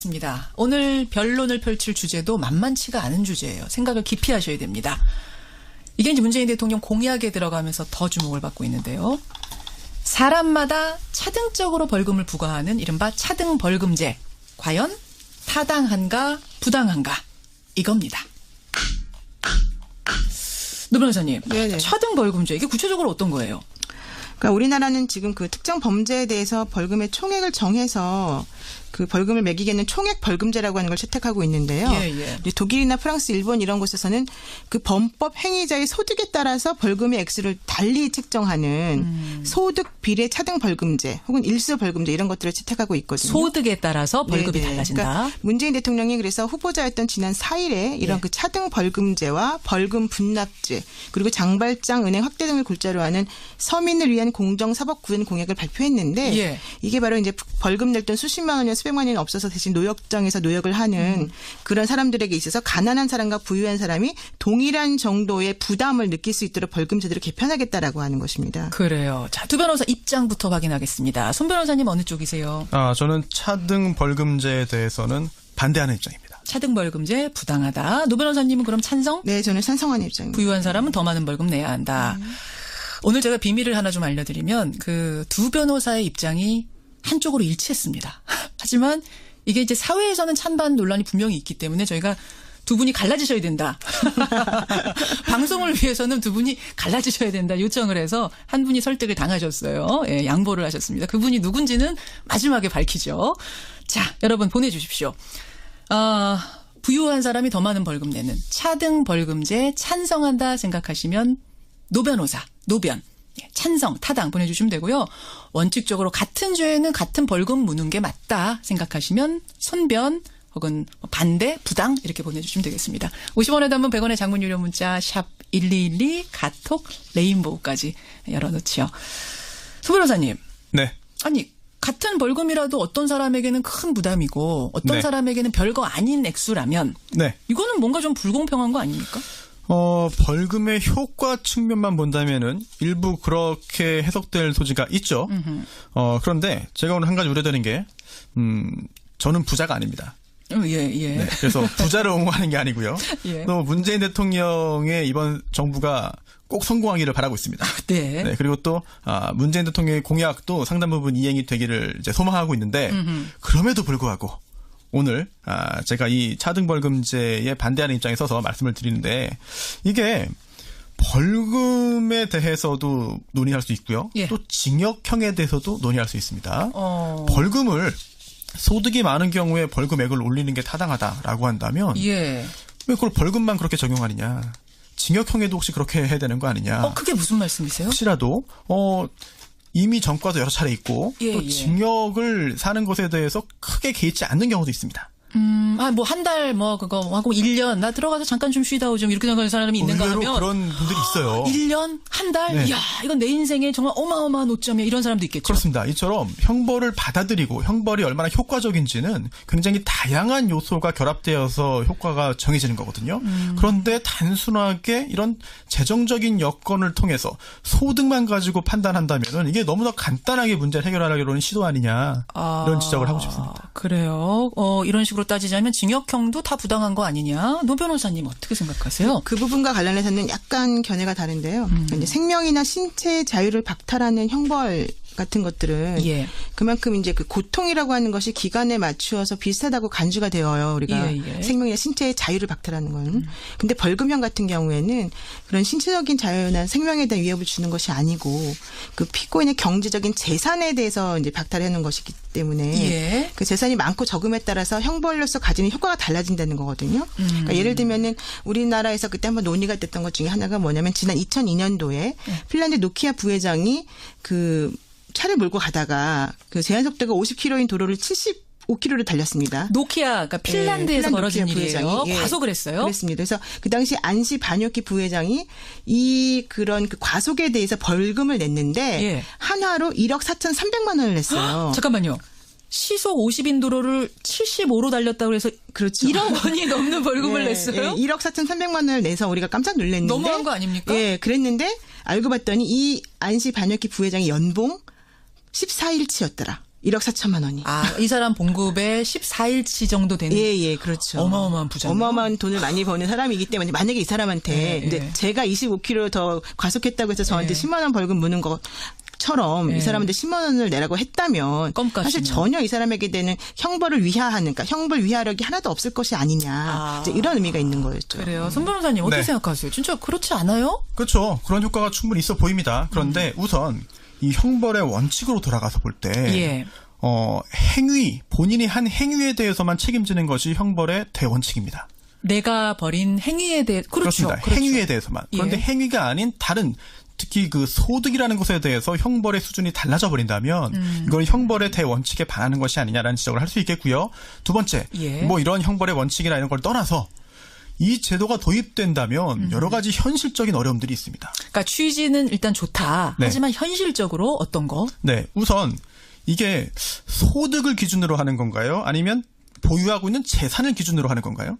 입니다. 오늘 변론을 펼칠 주제도 만만치가 않은 주제예요. 생각을 깊이 하셔야 됩니다. 이게 이제 문재인 대통령 공약에 들어가면서 더 주목을 받고 있는데요. 사람마다 차등적으로 벌금을 부과하는 이른바 차등벌금제. 과연 타당한가 부당한가 이겁니다. 노 변호사님, 네네. 차등벌금제 이게 구체적으로 어떤 거예요? 그러니까 우리나라는 지금 그 특정 범죄에 대해서 벌금의 총액을 정해서 그 벌금을 매기겠는 총액 벌금제라고 하는 걸 채택하고 있는데요. 이제 독일이나 프랑스, 일본 이런 곳에서는 그 범법 행위자의 소득에 따라서 벌금의 액수를 달리 책정하는 소득 비례 차등 벌금제 혹은 일수 벌금제 이런 것들을 채택하고 있거든요. 소득에 따라서 벌금이 네네. 달라진다. 그러니까 문재인 대통령이 그래서 후보자였던 지난 4일에 이런 그 차등 벌금제와 벌금 분납제 그리고 장발장 은행 확대 등을 골자로 하는 서민을 위한 공정사법구현 공약을 발표했는데 이게 바로 이제 벌금 낼 돈 수십만 원이나 수백만 원이 없어서 대신 노역장에서 노역을 하는 그런 사람들에게 있어서 가난한 사람과 부유한 사람이 동일한 정도의 부담을 느낄 수 있도록 벌금 제도를 개편하겠다라고 하는 것입니다. 그래요. 자, 두 변호사 입장부터 확인하겠습니다. 손 변호사님 어느 쪽이세요? 저는 차등 벌금제에 대해서는 반대하는 입장입니다. 차등 벌금제 부당하다. 노 변호사님은 그럼 찬성? 네, 저는 찬성하는 입장입니다. 부유한 사람은 더 많은 벌금 내야 한다. 오늘 제가 비밀을 하나 좀 알려드리면 그 두 변호사의 입장이 한쪽으로 일치했습니다. 하지만 이게 이제 사회에서는 찬반 논란이 분명히 있기 때문에 저희가 두 분이 갈라지셔야 된다. 방송을 위해서는 두 분이 갈라지셔야 된다 요청을 해서 한 분이 설득을 당하셨어요. 예, 양보를 하셨습니다. 그분이 누군지는 마지막에 밝히죠. 자, 여러분 보내주십시오. 부유한 사람이 더 많은 벌금 내는 차등 벌금제 찬성한다 생각하시면 노 변호사, 노변. 찬성, 타당 보내주시면 되고요. 원칙적으로 같은 죄에는 같은 벌금 무는 게 맞다 생각하시면 손변 혹은 반대, 부당 이렇게 보내주시면 되겠습니다. 50원에 담은 100원의 장문 유료 문자 샵 1212 카톡 레인보우까지 열어놓지요. 소 변호사님. 네. 아니 같은 벌금이라도 어떤 사람에게는 큰 부담이고 어떤 사람에게는 별거 아닌 액수라면 이거는 뭔가 좀 불공평한 거 아닙니까? 벌금의 효과 측면만 본다면은 일부 그렇게 해석될 소지가 있죠. 그런데 제가 오늘 한 가지 우려되는 게, 저는 부자가 아닙니다. 네, 그래서 부자를 옹호하는 게 아니고요. 또 문재인 대통령의 이번 정부가 꼭 성공하기를 바라고 있습니다. 네, 그리고 또 문재인 대통령의 공약도 상당 부분 이행이 되기를 이제 소망하고 있는데 그럼에도 불구하고 오늘 제가 이 차등벌금제에 반대하는 입장에 서서 말씀을 드리는데 이게 벌금에 대해서도 논의할 수 있고요. 또 징역형에 대해서도 논의할 수 있습니다. 벌금을 소득이 많은 경우에 벌금액을 올리는 게 타당하다라고 한다면 왜 그걸 벌금만 그렇게 적용하느냐. 징역형에도 혹시 그렇게 해야 되는 거 아니냐. 그게 무슨 말씀이세요? 혹시라도 이미 전과도 여러 차례 있고 또 징역을 사는 것에 대해서 크게 개의치 않는 경우도 있습니다. 뭐 한 달 그거 하고 1년 나 들어가서 잠깐 좀 쉬다 오죠. 이렇게 생각하는 사람이 있는가 하면 그런 분들이 있어요. 1년? 한 달? 이야, 이건 내 인생에 정말 어마어마한 오점이야. 이런 사람도 있겠죠. 그렇습니다. 이처럼 형벌을 받아들이고 형벌이 얼마나 효과적인지는 굉장히 다양한 요소가 결합되어서 효과가 정해지는 거거든요. 그런데 단순하게 이런 재정적인 여건을 통해서 소득만 가지고 판단한다면 이게 너무나 간단하게 문제를 해결하려는 시도 아니냐. 이런 지적을 하고 싶습니다. 그래요. 이런 식으로 따지자면 징역형도 다 부당한 거 아니냐? 노 변호사님 어떻게 생각하세요? 그 부분과 관련해서는 약간 견해가 다른데요. 이제 생명이나 신체의 자유를 박탈하는 형벌 같은 것들은 그만큼 이제 그 고통이라고 하는 것이 기간에 맞추어서 비슷하다고 간주가 되어요. 우리가 생명이나 신체의 자유를 박탈하는 건. 근데 벌금형 같은 경우에는 그런 신체적인 자유나 생명에 대한 위협을 주는 것이 아니고 그 피고인의 경제적인 재산에 대해서 이제 박탈하는 것이기 때문에 그 재산이 많고 적음에 따라서 형벌로서 가지는 효과가 달라진다는 거거든요. 그러니까 예를 들면은 우리나라에서 그때 한번 논의가 됐던 것 중에 하나가 뭐냐면 지난 2002년도에 핀란드 노키아 부회장이 그 차를 몰고 가다가 그 제한 속도가 50km인 도로를 75km로 달렸습니다. 노키아, 그러니까 핀란드에서 벌어진 일이에요. 과속을 했어요. 그렇습니다. 그래서 그 당시 안시 바뇨키 부회장이 이 그런 그 과속에 대해서 벌금을 냈는데 한화로 1억 4,300만 원을 냈어요. 잠깐만요. 시속 50인 도로를 75로 달렸다고 해서 1억 원이 넘는 벌금을 냈어요? 1억 4,300만 원을 내서 우리가 깜짝 놀랐는데. 너무한 거 아닙니까? 그랬는데 알고 봤더니 이 안시 바뇨키 부회장의 연봉 14일치였더라. 1억 4천만 원이. 이 사람 봉급의 14일치 정도 되는. 예, 그렇죠. 어마어마한 부자. 어마어마한 돈을 많이 버는 사람이기 때문에 만약에 이 사람한테 근데 제가 25km 더 과속했다고 해서 저한테 10만 원 벌금 무는 것처럼 이 사람한테 10만 원을 내라고 했다면 사실 전혀 이 사람에게 되는 형벌을 위하하는, 그러니까 형벌 위하력이 하나도 없을 것이 아니냐. 이제 이런 의미가 있는 거였죠. 그래요. 손 변호사님 어떻게 생각하세요? 진짜 그렇지 않아요? 그렇죠. 그런 효과가 충분히 있어 보입니다. 그런데 우선 이 형벌의 원칙으로 돌아가서 볼 때, 행위, 본인이 한 행위에 대해서만 책임지는 것이 형벌의 대원칙입니다. 내가 벌인 행위에 대해, 그렇습니다. 행위에 대해서만. 그런데 행위가 아닌 다른, 특히 그 소득이라는 것에 대해서 형벌의 수준이 달라져 버린다면 이건 형벌의 대원칙에 반하는 것이 아니냐라는 지적을 할 수 있겠고요. 두 번째, 뭐 이런 형벌의 원칙이나 이런 걸 떠나서 이 제도가 도입된다면 여러 가지 현실적인 어려움들이 있습니다. 그러니까 취지는 일단 좋다. 하지만 현실적으로 어떤 거? 네, 우선 이게 소득을 기준으로 하는 건가요? 아니면 보유하고 있는 재산을 기준으로 하는 건가요?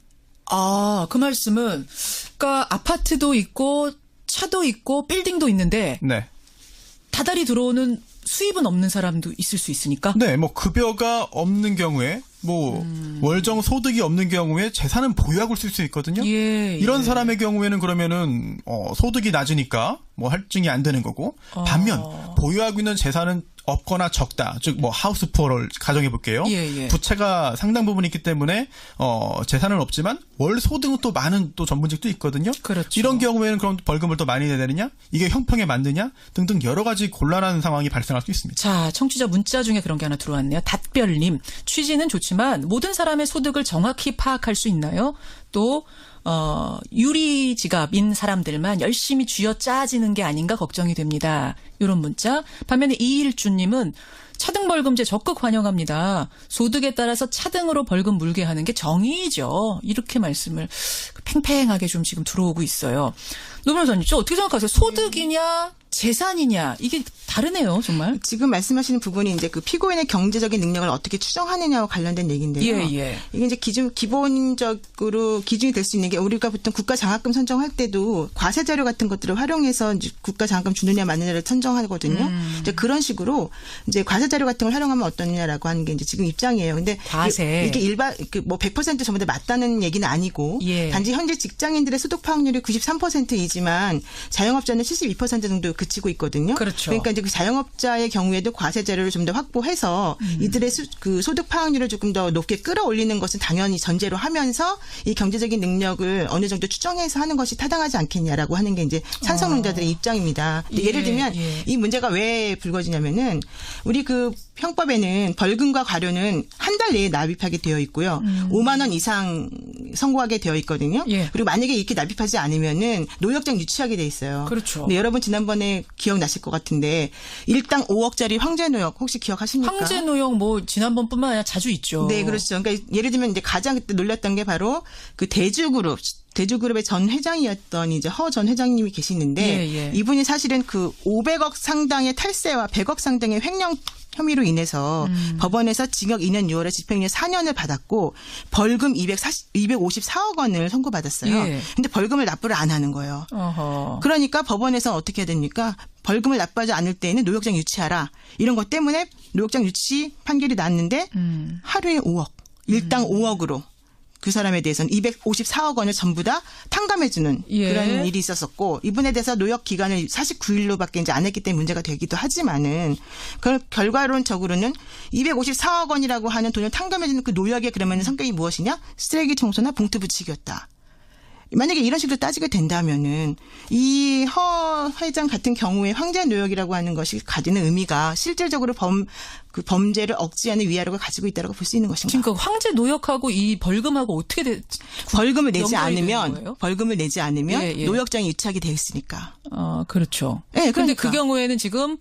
그 말씀은 그러니까 아파트도 있고 차도 있고 빌딩도 있는데 다달이 들어오는 수입은 없는 사람도 있을 수 있으니까. 네, 뭐 급여가 없는 경우에 뭐 월정 소득이 없는 경우에 재산은 보유하고 있을 수 있거든요. 이런 사람의 경우에는 그러면은 소득이 낮으니까 뭐 할증이 안 되는 거고 반면 보유하고 있는 재산은 없거나 적다. 즉 뭐 하우스 푸어를 가정해 볼게요. 부채가 상당 부분 있기 때문에 재산은 없지만 월 소득은 또 많은 또 전문직도 있거든요. 그렇죠. 이런 경우에는 그럼 벌금을 더 많이 내야 되느냐? 이게 형평에 맞느냐? 등등 여러 가지 곤란한 상황이 발생할 수 있습니다. 자, 청취자 문자 중에 그런 게 하나 들어왔네요. 닷별님, 취지는 좋지만 모든 사람의 소득을 정확히 파악할 수 있나요? 또 유리지갑인 사람들만 열심히 쥐어짜지는 게 아닌가 걱정이 됩니다. 이런 문자. 반면에 이일주님은 차등벌금제 적극 환영합니다. 소득에 따라서 차등으로 벌금 물게 하는 게 정의죠. 이렇게 말씀을 팽팽하게 좀 지금 들어오고 있어요. 노 변호사님, 저 어떻게 생각하세요? 소득이냐 재산이냐 이게 다르네요, 정말. 지금 말씀하시는 부분이 이제 그 피고인의 경제적인 능력을 어떻게 추정하느냐와 관련된 얘기인데요. 이게 이제 기본적으로 기준이 될 수 있는 게 우리가 보통 국가 장학금 선정할 때도 과세 자료 같은 것들을 활용해서 이제 국가 장학금 주느냐 마느냐를 선정하거든요. 이제 그런 식으로 이제 과세 자료 같은 걸 활용하면 어떠냐라고 하는 게 이제 지금 입장이에요. 근데 과세 이게 일반 뭐 100% 전부 다 맞다는 얘기는 아니고 단지 현재 직장인들의 소득 파악률이 93%이지만 자영업자는 72% 정도 그치고 있거든요. 그렇죠. 그러니까 이제 그 자영업자의 경우에도 과세 자료를 좀 더 확보해서 이들의 그 소득 파악률을 조금 더 높게 끌어올리는 것은 당연히 전제로 하면서 이 경제적인 능력을 어느 정도 추정해서 하는 것이 타당하지 않겠냐라고 하는 게 이제 찬성론자들의 입장입니다. 예를 들면 이 문제가 왜 불거지냐면은 우리 그 형법에는 벌금과 과료는 한 달 내에 납입하게 되어 있고요. 5만 원 이상 선고하게 되어 있거든요. 그리고 만약에 이렇게 납입하지 않으면은 노역장 유치하게 돼 있어요. 그렇죠. 근데 여러분 지난번에 기억나실 것 같은데 일당 5억짜리 황제노역 혹시 기억하십니까? 황제노역 뭐 지난번뿐만 아니라 자주 있죠. 네, 그렇죠. 그러니까 예를 들면 이제 가장 그때 놀랐던 게 바로 그 대주그룹의 전 회장이었던 이제 허 전 회장님이 계시는데 이분이 사실은 그 500억 상당의 탈세와 100억 상당의 횡령 혐의로 인해서 법원에서 징역 2년 6월에 집행유예 4년을 받았고 벌금 254억 원을 선고받았어요. 근데 벌금을 납부를 안 하는 거예요. 그러니까 법원에서 어떻게 해야 됩니까? 벌금을 납부하지 않을 때에는 노역장 유치하라. 이런 것 때문에 노역장 유치 판결이 났는데 하루에 5억, 일당 5억으로 그 사람에 대해서는 254억 원을 전부 다 탕감해주는 그런 일이 있었었고 이분에 대해서 노역 기간을 49일로밖에 이제 안 했기 때문에 문제가 되기도 하지만은 그 결과론적으로는 254억 원이라고 하는 돈을 탕감해주는 그 노역의 그러면 성격이 무엇이냐? 쓰레기 청소나 봉투 붙이기였다. 만약에 이런 식으로 따지게 된다면은 이 허 회장 같은 경우에 황제 노역이라고 하는 것이 가지는 의미가 실질적으로 범죄를 억제하는 위화력을 가지고 있다고 볼 수 있는 것인가? 그러니까 황제 노역하고 이 벌금하고 어떻게 벌금을 내지 않으면 노역장이 유치하게 돼 있으니까. 그렇죠. 네, 그런데 그 경우에는 지금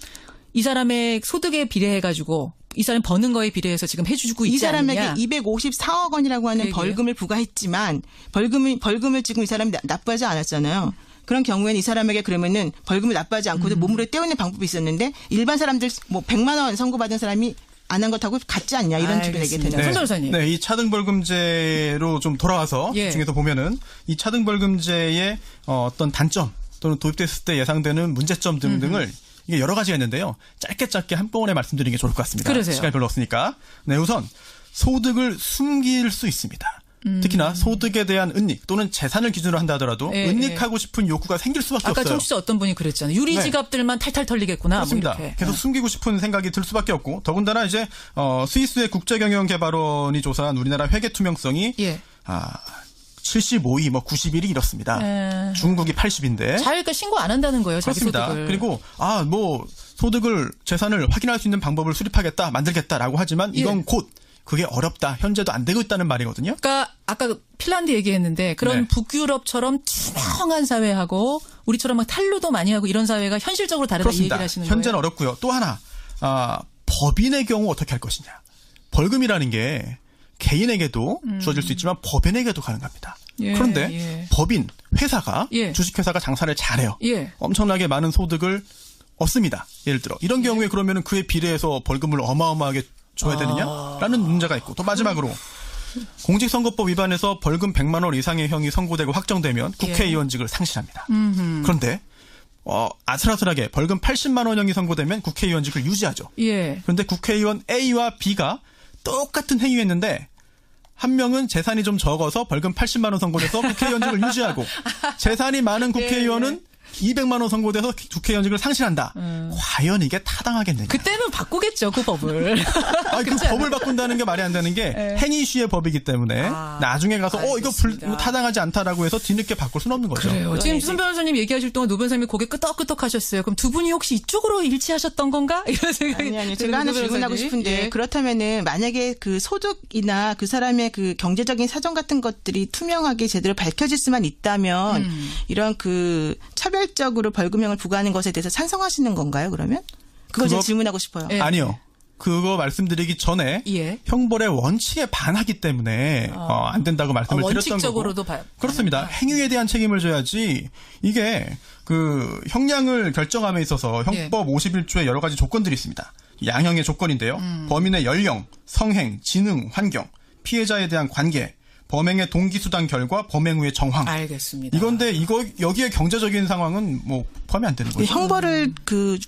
이 사람의 소득에 비례해 가지고 이 사람 버는 거에 비례해서 지금 해주고 있지 않느냐. 이 사람에게 254억 원이라고 하는 벌금을 부과했지만 벌금을 지금 이 사람이 납부하지 않았잖아요. 그런 경우에는 이 사람에게 그러면은 벌금을 납부하지 않고도 몸으로 떼어내는 방법이 있었는데 일반 사람들 뭐 100만 원 선고받은 사람이 안 한 것하고 같지 않냐 이런 식으로 얘기가 되는 손 변호사님. 네, 이 차등벌금제로 좀 돌아와서 중에서 보면은 이 차등벌금제의 어떤 단점 또는 도입됐을 때 예상되는 문제점 등등을 이게 여러 가지가 있는데요. 짧게 한꺼번에 말씀드리는 게 좋을 것 같습니다. 그러세요. 시간이 별로 없으니까. 네, 우선 소득을 숨길 수 있습니다. 특히나 소득에 대한 은닉 또는 재산을 기준으로 한다 하더라도 은닉하고 싶은 욕구가 생길 수밖에 아까 없어요. 아까 청취자 어떤 분이 그랬잖아요. 유리 지갑들만 탈탈 털리겠구나. 그렇습니다. 뭐 이렇게. 계속 숨기고 싶은 생각이 들 수밖에 없고 더군다나 이제 스위스의 국제경영개발원이 조사한 우리나라 회계 투명성이 75위, 91위 이렇습니다. 중국이 80인데. 자기가 신고 안 한다는 거예요. 자기 그렇습니다. 소득을. 그리고 소득을 재산을 확인할 수 있는 방법을 수립하겠다, 만들겠다라고 하지만 이건 곧 그게 어렵다. 현재도 안 되고 있다는 말이거든요. 그러니까 아까 핀란드 얘기했는데 그런 북유럽처럼 투명한 사회하고 우리처럼 막 탈루도 많이 하고 이런 사회가 현실적으로 다르다 이 얘기를 하시는 거예요. 현재는 어렵고요. 또 하나 법인의 경우 어떻게 할 것이냐. 벌금이라는 게 개인에게도 주어질 수 있지만 법인에게도 가능합니다. 그런데 법인, 회사가 주식회사가 장사를 잘해요. 엄청나게 많은 소득을 얻습니다. 예를 들어 이런 경우에 그러면 그에 비례해서 벌금을 어마어마하게 줘야 되느냐라는 문제가 있고 또 마지막으로 공직선거법 위반해서 벌금 100만 원 이상의 형이 선고되고 확정되면 국회의원직을 상실합니다. 그런데 아슬아슬하게 벌금 80만 원형이 선고되면 국회의원직을 유지하죠. 그런데 국회의원 A와 B가 똑같은 행위했는데 한 명은 재산이 좀 적어서 벌금 80만 원 선고돼서 국회의원직을 유지하고 재산이 많은 국회의원은 200만 원 선고돼서 국회의원직을 상실한다. 과연 이게 타당하겠느냐. 그때는 바꾸겠죠. 그 법을. 그 법을 바꾼다는 게 말이 안 되는 게 행위시의 법이기 때문에 나중에 가서 이거 타당하지 않다라고 해서 뒤늦게 바꿀 수는 없는 거죠. 그래요. 지금 손 변호사님 얘기하실 동안 노 변호사님이 고개 끄덕끄덕 하셨어요. 그럼 두 분이 혹시 이쪽으로 일치하셨던 건가? 이런 생각이. 아니요. 제가 하나 질문하고 싶은데 그렇다면은 만약에 그 소득이나 그 사람의 그 경제적인 사정 같은 것들이 투명하게 제대로 밝혀질 수만 있다면 이런 그 차별적으로 벌금형을 부과하는 것에 대해서 찬성하시는 건가요, 그러면? 그거 제가 질문하고 싶어요. 아니요. 그거 말씀드리기 전에 형벌의 원칙에 반하기 때문에 안 된다고 말씀을 드렸던 거고. 그렇습니다. 행위에 대한 책임을 져야지 이게 그 형량을 결정함에 있어서 형법 51조에 여러 가지 조건들이 있습니다. 양형의 조건인데요. 범인의 연령, 성행, 지능, 환경, 피해자에 대한 관계, 범행의 동기 수단 결과 범행 후의 정황. 알겠습니다. 이건데 여기에 경제적인 상황은 뭐 포함이 안 되는 거죠. 형벌을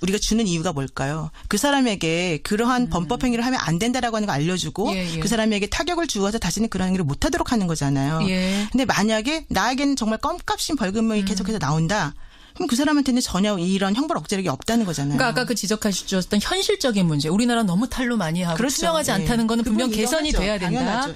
우리가 주는 이유가 뭘까요? 그 사람에게 그러한 범법 행위를 하면 안 된다라고 하는 거 알려주고 그 사람에게 타격을 주어서 다시는 그런 행위를 못 하도록 하는 거잖아요. 근데 만약에 나에게는 정말 껌값인 벌금이 계속해서 나온다. 그럼 그 사람한테는 전혀 이런 형벌 억제력이 없다는 거잖아요. 그러니까 아까 그 지적하셨던 현실적인 문제. 우리나라 너무 탈루 많이 하고 투명하지 않다는 거는 분명 개선이 돼야 된다.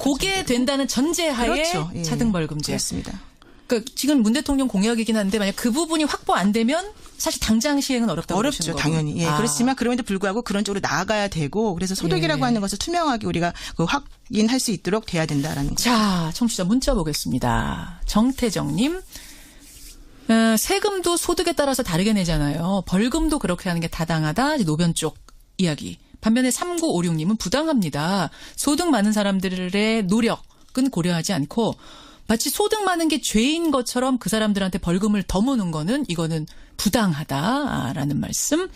그게 된다는 전제하에 차등벌금제. 그렇습니다. 그러니까 지금 문 대통령 공약이긴 한데 만약 그 부분이 확보 안 되면 사실 당장 시행은 어렵다고 보시는 거죠. 당연히. 그렇지만 그럼에도 불구하고 그런 쪽으로 나아가야 되고 그래서 소득이라고 하는 것을 투명하게 우리가 확인할 수 있도록 돼야 된다라는 거죠. 자, 청취자 문자 보겠습니다. 정태정님. 세금도 소득에 따라서 다르게 내잖아요. 벌금도 그렇게 하는 게 타당하다. 노변 쪽 이야기. 반면에 3956님은 부당합니다. 소득 많은 사람들의 노력은 고려하지 않고 마치 소득 많은 게 죄인 것처럼 그 사람들한테 벌금을 더 무는 거는 이거는 부당하다라는 말씀.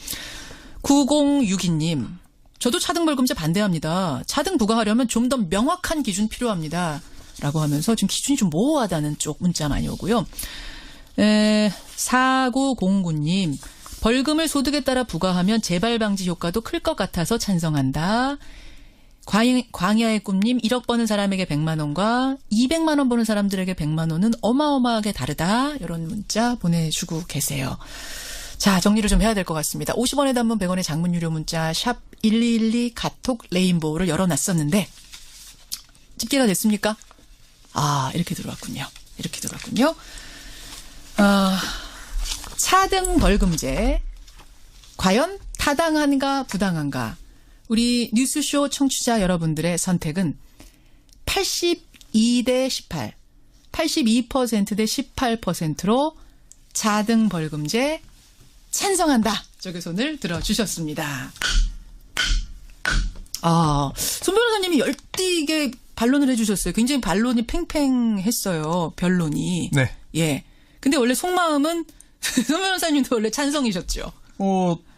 9062님. 저도 차등벌금제 반대합니다. 차등 부과하려면 좀 더 명확한 기준 필요합니다. 라고 하면서 지금 기준이 좀 모호하다는 쪽 문자 많이 오고요. 4909님. 벌금을 소득에 따라 부과하면 재발 방지 효과도 클 것 같아서 찬성한다. 광야의 꿈님. 1억 버는 사람에게 100만 원과 200만 원 버는 사람들에게 100만 원은 어마어마하게 다르다. 이런 문자 보내주고 계세요. 자, 정리를 좀 해야 될 것 같습니다. 50원의 단문 100원의 장문 유료 문자 샵 1212 카톡 레인보우를 열어놨었는데 집계가 됐습니까? 이렇게 들어왔군요. 차등벌금제 과연 타당한가 부당한가? 우리 뉴스쇼 청취자 여러분들의 선택은 82대 18, 82% 대 18%로 차등벌금제 찬성한다. 저기 손을 들어주셨습니다. 손 변호사님이 열띠게 반론을 해주셨어요. 굉장히 반론이 팽팽했어요. 변론이. 네. 예. 근데 원래 속마음은 손 변호사님도 원래 찬성이셨죠.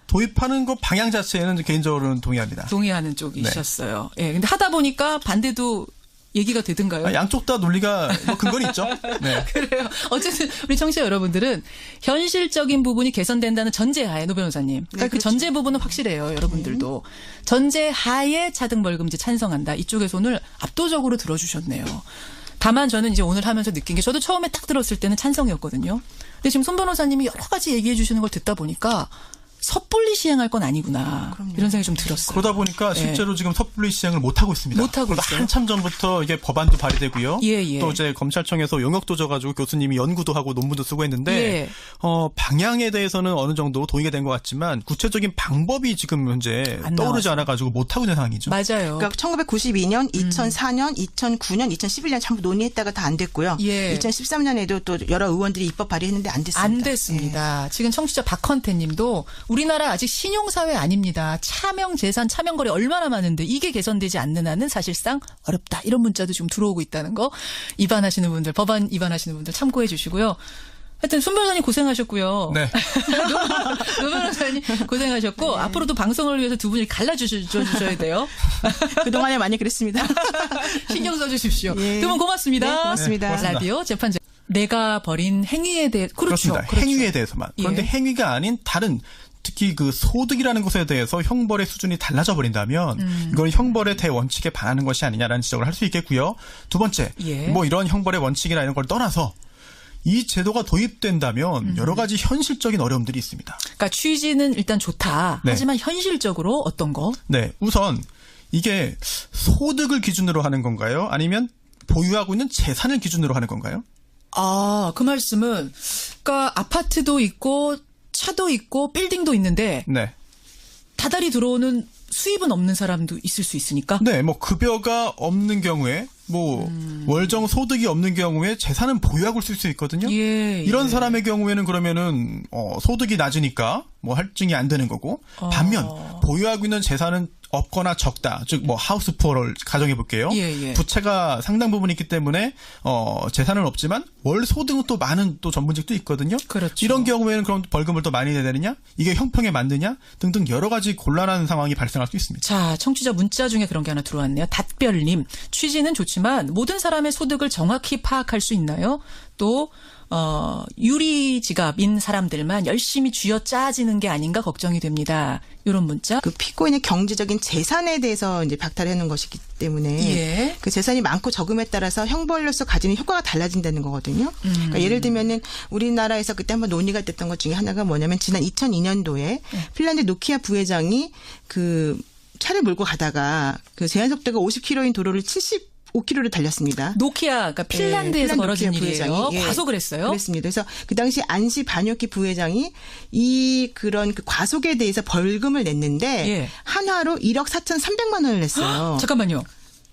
도입하는 거 방향 자체는 개인적으로는 동의합니다. 동의하는 쪽이셨어요. 예. 근데 하다 보니까 반대도 얘기가 되든가요? 양쪽 다 논리가 뭐 근거는 있죠. 네. 그래요. 어쨌든 우리 청취자 여러분들은 현실적인 부분이 개선된다는 전제하에 노 변호사님. 그러니까 그 전제 부분은 확실해요. 여러분들도. 전제하에 차등벌금제 찬성한다. 이쪽의 손을 압도적으로 들어주셨네요. 다만 저는 이제 오늘 하면서 느낀 게 저도 처음에 딱 들었을 때는 찬성이었거든요. 근데 지금 손 변호사님이 여러 가지 얘기해 주시는 걸 듣다 보니까 섣불리 시행할 건 아니구나. 그럼요. 이런 생각이 좀 들었어요. 그러다 보니까 실제로 지금 섣불리 시행을 못하고 있습니다. 못하고 있어요. 한참 전부터 이게 법안도 발의되고요. 예. 또 이제 검찰청에서 용역도 져가지고 교수님이 연구도 하고 논문도 쓰고 했는데 예. 방향에 대해서는 어느 정도 동의가 된 것 같지만 구체적인 방법이 지금 현재 떠오르지 않아가지고 못하고 있는 상황이죠. 맞아요. 그러니까 1992년, 2004년, 2009년, 2011년 전부 논의했다가 다 안 됐고요. 예. 2013년에도 또 여러 의원들이 입법 발의했는데 안 됐습니다. 안 됐습니다. 지금 청취자 박헌태 님도 우리나라 아직 신용사회 아닙니다. 차명 재산, 차명 거래 얼마나 많은데 이게 개선되지 않는 한은 사실상 어렵다. 이런 문자도 지금 들어오고 있다는 거. 위반하시는 분들, 법안 위반하시는 분들 참고해 주시고요. 하여튼 손 변호사님 고생하셨고요. 네. 노 변호사님 고생하셨고 앞으로도 방송을 위해서 두 분이 갈라주셔야 돼요. 그동안에 많이 그랬습니다. 신경 써주십시오. 예. 두 분 고맙습니다. 네, 고맙습니다. 네, 고맙습니다. 라디오 재판 내가 벌인 행위에 대해 그렇습니다. 행위에 대해서만. 그런데 예. 행위가 아닌 다른 특히 그 소득이라는 것에 대해서 형벌의 수준이 달라져 버린다면 이건 형벌의 대원칙에 반하는 것이 아니냐라는 지적을 할 수 있겠고요. 두 번째, 예. 뭐 이런 형벌의 원칙이나 이런 걸 떠나서 이 제도가 도입된다면 여러 가지 현실적인 어려움들이 있습니다. 그러니까 취지는 일단 좋다. 네. 하지만 현실적으로 어떤 거? 네, 우선 이게 소득을 기준으로 하는 건가요? 아니면 보유하고 있는 재산을 기준으로 하는 건가요? 아, 그 말씀은 그러니까 아파트도 있고 차도 있고 빌딩도 있는데 네. 다달이 들어오는 수입은 없는 사람도 있을 수 있으니까. 네, 뭐 급여가 없는 경우에 뭐 월정 소득이 없는 경우에 재산은 보유하고 쓸 수 있거든요. 예, 이런 예. 사람의 경우에는 그러면은 소득이 낮으니까 뭐 할증이 안 되는 거고 반면 보유하고 있는 재산은 없거나 적다. 즉 뭐 하우스 푸어를 가정해 볼게요. 예. 부채가 상당 부분 있기 때문에 재산은 없지만 월 소득은 또 많은 또 전문직도 있거든요. 그렇죠. 이런 경우에는 그럼 벌금을 더 많이 내야 되느냐? 이게 형평에 맞느냐? 등등 여러 가지 곤란한 상황이 발생할 수 있습니다. 자, 청취자 문자 중에 그런 게 하나 들어왔네요. 닷별님, 취지는 좋지만 모든 사람의 소득을 정확히 파악할 수 있나요? 또 유리지갑인 사람들만 열심히 쥐어짜지는 게 아닌가 걱정이 됩니다. 이런 문자. 그 피고인의 경제적인 재산에 대해서 이제 박탈해 놓은 것이기 때문에 예. 그 재산이 많고 적음에 따라서 형벌로서 가지는 효과가 달라진다는 거거든요. 그러니까 예를 들면은 우리나라에서 그때 한번 논의가 됐던 것 중에 하나가 뭐냐면 지난 2002년도에 핀란드 노키아 부회장이 그 차를 몰고 가다가 그 제한 속도가 50km인 도로를 75km를 달렸습니다. 노키아, 그러니까 핀란드에서 벌어진 일이에요. 과속을 했어요. 그렇습니다. 그래서 그 당시 안시 바뇨키 부회장이 이 그런 그 과속에 대해서 벌금을 냈는데 예. 한화로 1억 4,300만 원을 냈어요. 잠깐만요.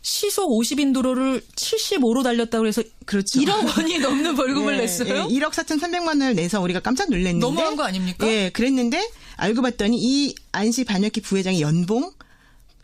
시속 50인 도로를 75로 달렸다고 해서 그렇죠. 1억 원이 넘는 벌금을 예, 냈어요? 예, 1억 4,300만 원을 내서 우리가 깜짝 놀랐는데 너무한 거 아닙니까? 예, 그랬는데 알고 봤더니 이 안시 바뇨키 부회장의 연봉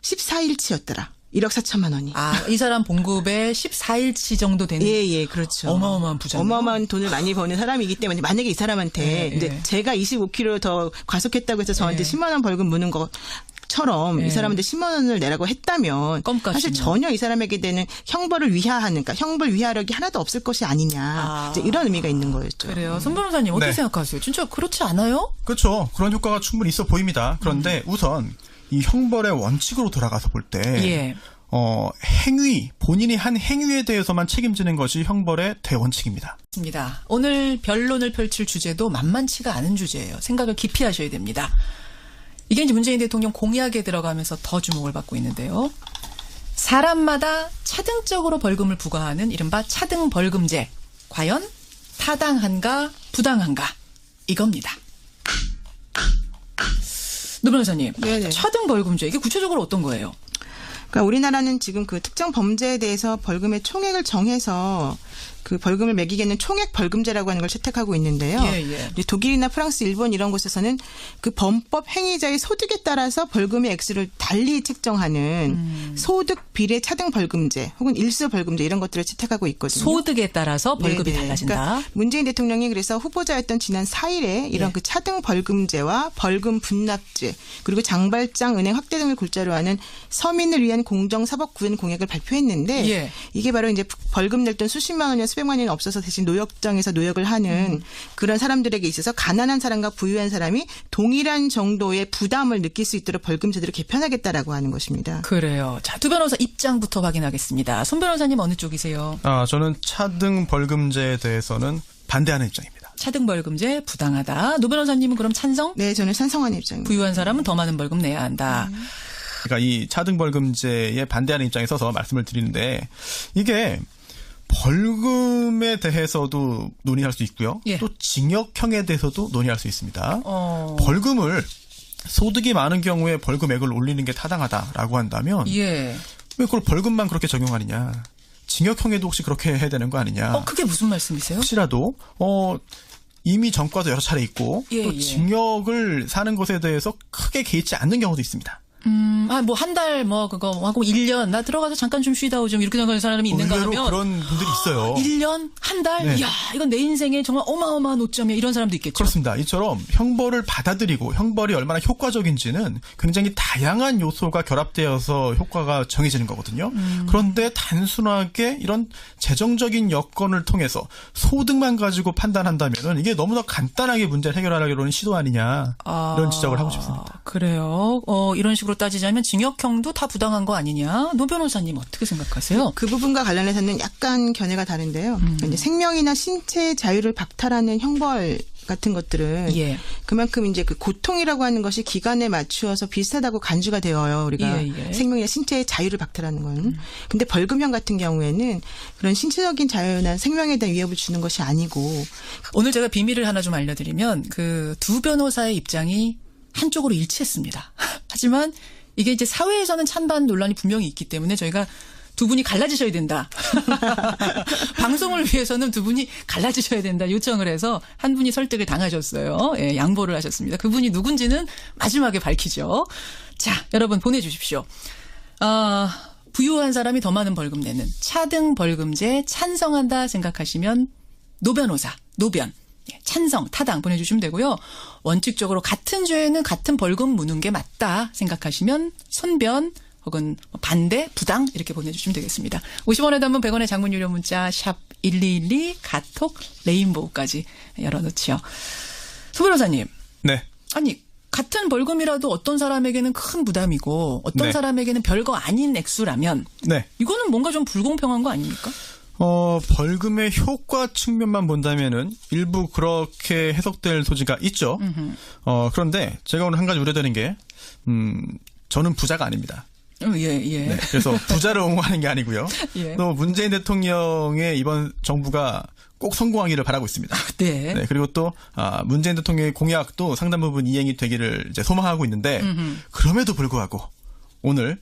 14일치였더라. 1억 4천만 원이. 아, 이 사람 봉급의 14일치 정도 되는. 예, 그렇죠. 어마어마한 부자네요. 어마어마한 돈을 많이 버는 사람이기 때문에 만약에 이 사람한테 예, 이제 예. 제가 25km 더 과속했다고 해서 저한테 예. 10만 원 벌금 무는 것처럼 예. 이 사람한테 10만 원을 내라고 했다면 껌값이네. 사실 전혀 이 사람에게 되는 형벌을 위하하는, 그러니까 형벌 위하력이 하나도 없을 것이 아니냐. 아. 이제 이런 의미가 있는 거였죠. 그래요. 손 변호사님 어떻게 네. 생각하세요? 진짜 그렇지 않아요? 그렇죠. 그런 효과가 충분히 있어 보입니다. 그런데 우선 이 형벌의 원칙으로 돌아가서 볼 때 예. 행위, 본인이 한 행위에 대해서만 책임지는 것이 형벌의 대원칙입니다. 맞습니다. 오늘 변론을 펼칠 주제도 만만치가 않은 주제예요. 생각을 깊이 하셔야 됩니다. 이게 이제 문재인 대통령 공약에 들어가면서 더 주목을 받고 있는데요. 사람마다 차등적으로 벌금을 부과하는 이른바 차등벌금제. 과연 타당한가 부당한가 이겁니다. 노 변호사님, 네네. 차등벌금제 이게 구체적으로 어떤 거예요? 그러니까 우리나라는 지금 그 특정 범죄에 대해서 벌금의 총액을 정해서 그 벌금을 매기게는 총액 벌금제라고 하는 걸 채택하고 있는데요. 예. 이제 독일이나 프랑스, 일본 이런 곳에서는 그 범법 행위자의 소득에 따라서 벌금의 액수를 달리 책정하는 소득 비례 차등 벌금제 혹은 일수 벌금제 이런 것들을 채택하고 있거든요. 소득에 따라서 벌금이 네네. 달라진다. 그러니까 문재인 대통령이 그래서 후보자였던 지난 4일에 이런 예. 그 차등 벌금제와 벌금 분납제 그리고 장발장 은행 확대 등을 골자로 하는 서민을 위한 공정사법구현 공약을 발표했는데 예. 이게 바로 이제 벌금 낼 돈 수십만 원이나 수백만 원이 없어서 대신 노역장에서 노역을 하는 그런 사람들에게 있어서 가난한 사람과 부유한 사람이 동일한 정도의 부담을 느낄 수 있도록 벌금 제도를 개편하겠다라고 하는 것입니다. 그래요. 자, 두 변호사 입장부터 확인하겠습니다. 손 변호사님 어느 쪽이세요? 저는 차등 벌금제에 대해서는 반대하는 입장입니다. 차등 벌금제 부당하다. 노 변호사님은 그럼 찬성? 네, 저는 찬성하는 입장입니다. 부유한 사람은 더 많은 벌금 내야 한다. 그러니까 이 차등 벌금제에 반대하는 입장에 서서 말씀을 드리는데 이게 벌금에 대해서도 논의할 수 있고요. 예. 또 징역형에 대해서도 논의할 수 있습니다. 벌금을 소득이 많은 경우에 벌금액을 올리는 게 타당하다라고 한다면 예. 왜 그걸 벌금만 그렇게 적용하느냐. 징역형에도 혹시 그렇게 해야 되는 거 아니냐. 그게 무슨 말씀이세요? 혹시라도 이미 전과도 여러 차례 있고 예, 또 예. 징역을 사는 것에 대해서 크게 개의치 않는 경우도 있습니다. 뭐 한 달 그거 하고 1년 나 들어가서 잠깐 좀 쉬다 오죠. 이렇게 생각하는 사람이 있는가 의외로 하면 그런 분들이 있어요. 1년? 한 달? 네. 이야, 이건 내 인생에 정말 어마어마한 오점이야. 이런 사람도 있겠죠. 그렇습니다. 이처럼 형벌을 받아들이고 형벌이 얼마나 효과적인지는 굉장히 다양한 요소가 결합되어서 효과가 정해지는 거거든요. 그런데 단순하게 이런 재정적인 여건을 통해서 소득만 가지고 판단한다면 이게 너무나 간단하게 문제를 해결하려는 시도 아니냐 이런 지적을 하고 싶습니다. 그래요. 이런 식으로 따지자면 징역형도 다 부당한 거 아니냐? 노 변호사님 어떻게 생각하세요? 그 부분과 관련해서는 약간 견해가 다른데요. 이제 생명이나 신체 자유를 박탈하는 형벌 같은 것들은 예. 그만큼 이제 그 고통이라고 하는 것이 기간에 맞추어서 비슷하다고 간주가 되어요. 우리가 예. 생명이나 신체의 자유를 박탈하는 건. 근데 벌금형 같은 경우에는 그런 신체적인 자유나 생명에 대한 위협을 주는 것이 아니고 오늘 제가 비밀을 하나 좀 알려드리면 그 두 변호사의 입장이 한쪽으로 일치했습니다. 하지만 이게 이제 사회에서는 찬반 논란이 분명히 있기 때문에 저희가 두 분이 갈라지셔야 된다. 방송을 위해서는 두 분이 갈라지셔야 된다 요청을 해서 한 분이 설득을 당하셨어요. 예, 양보를 하셨습니다. 그분이 누군지는 마지막에 밝히죠. 자, 여러분 보내주십시오. 부유한 사람이 더 많은 벌금 내는 차등 벌금제 찬성한다 생각하시면 노 변호사, 노변. 찬성, 타당 보내주시면 되고요. 원칙적으로 같은 죄에는 같은 벌금 무는 게 맞다 생각하시면 손변 혹은 반대, 부당 이렇게 보내주시면 되겠습니다. 50원에 담은 100원의 장문 유료 문자 샵 1212 카톡 레인보우까지 열어놓지요. 소 변호사님. 네. 아니 같은 벌금이라도 어떤 사람에게는 큰 부담이고 어떤 네. 사람에게는 별거 아닌 액수라면 네. 이거는 뭔가 좀 불공평한 거 아닙니까? 벌금의 효과 측면만 본다면은 일부 그렇게 해석될 소지가 있죠. 그런데 제가 오늘 한 가지 우려되는 게, 저는 부자가 아닙니다. 예. 네, 그래서 부자를 옹호하는 게 아니고요. 예. 또 문재인 대통령의 이번 정부가 꼭 성공하기를 바라고 있습니다. 네. 네, 그리고 또 문재인 대통령의 공약도 상당 부분 이행이 되기를 이제 소망하고 있는데, 그럼에도 불구하고 오늘